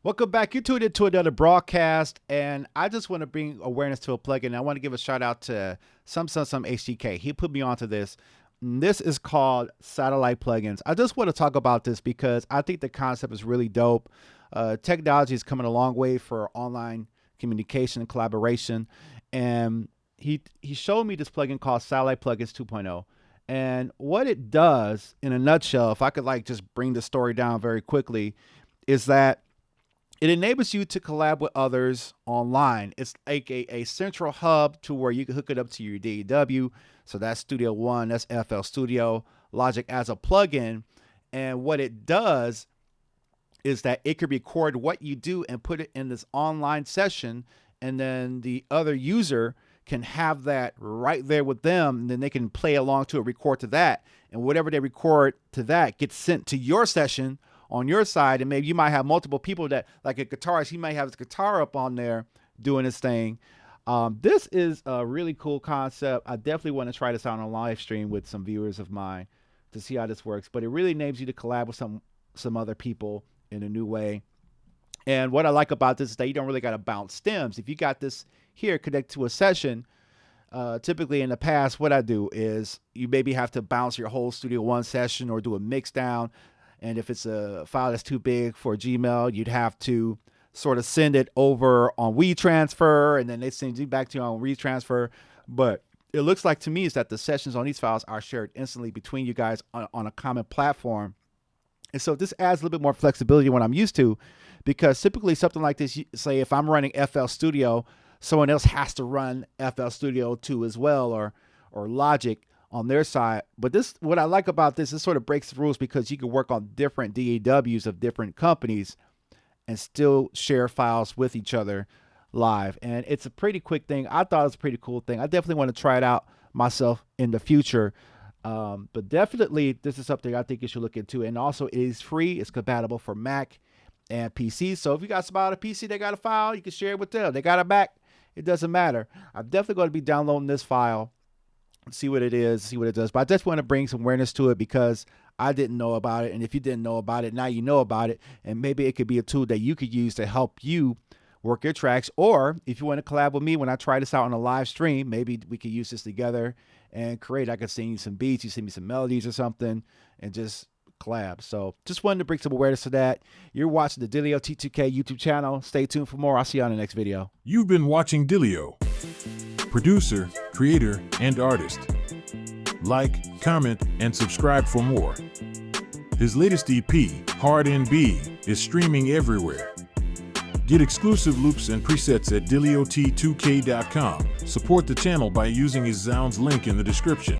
Welcome back. You tuned into another broadcast, and I just want to bring awareness to a plugin. I want to give a shout out to some HDK. He put me onto this. This is called Statelite Plugins. I just want to talk about this because I think the concept is really dope. Technology is coming a long way for online communication and collaboration, and he showed me this plugin called Statelite Plugins 2.0. And what it does, in a nutshell, if I could like just bring the story down very quickly, is that it enables you to collab with others online. It's like a central hub to where you can hook it up to your DAW. So that's Studio One, that's FL Studio, Logic as a plugin. And what it does is that it could record what you do and put it in this online session. And then the other user can have that right there with them. And then they can play along to it, record to that. And whatever they record to that gets sent to your session on your side. And maybe you might have multiple people that, like a guitarist, he might have his guitar up on there doing his thing. This is a really cool concept. I definitely want to try this out on a live stream with some viewers of mine to see how this works. But it really enables you to collab with some other people in a new way. And what I like about this is that you don't really got to bounce stems. If you got this here connected to a session, typically in the past, what I do is you maybe have to bounce your whole Studio One session or do a mix down. And if it's a file that's too big for Gmail, you'd have to sort of send it over on WeTransfer, and then they send you back to you on WeTransfer. But it looks like to me is that the sessions on these files are shared instantly between you guys on a common platform. And so this adds a little bit more flexibility than what I'm used to, because typically something like this, say if I'm running FL Studio, someone else has to run FL Studio 2 as well, or Logic on their side. But this, what I like about this, it sort of breaks the rules because you can work on different DAWs of different companies and still share files with each other live. And it's a pretty quick thing. I thought it was a pretty cool thing. I definitely want to try it out myself in the future. But definitely this is something I think you should look into. And also it is free. It's compatible for Mac and PC. So if you got somebody on a PC, they got a file, you can share it with them. They got a Mac, it doesn't matter. I'm definitely going to be downloading this file, see what it is, see what it does. But I just want to bring some awareness to it because I didn't know about it. And if you didn't know about it, now you know about it. And maybe it could be a tool that you could use to help you work your tracks. Or if you want to collab with me when I try this out on a live stream, maybe we could use this together and create. I could sing you some beats, you sing me some melodies or something, and just collab. So just wanted to bring some awareness to that. You're watching the Dilio T2K YouTube channel. Stay tuned for more. I'll see you on the next video. You've been watching Dilio, producer, creator, and artist. Like, comment, and subscribe for more. His latest EP, Hard NB, is streaming everywhere. Get exclusive loops and presets at DilioT2K.com. Support the channel by using his Zounds link in the description.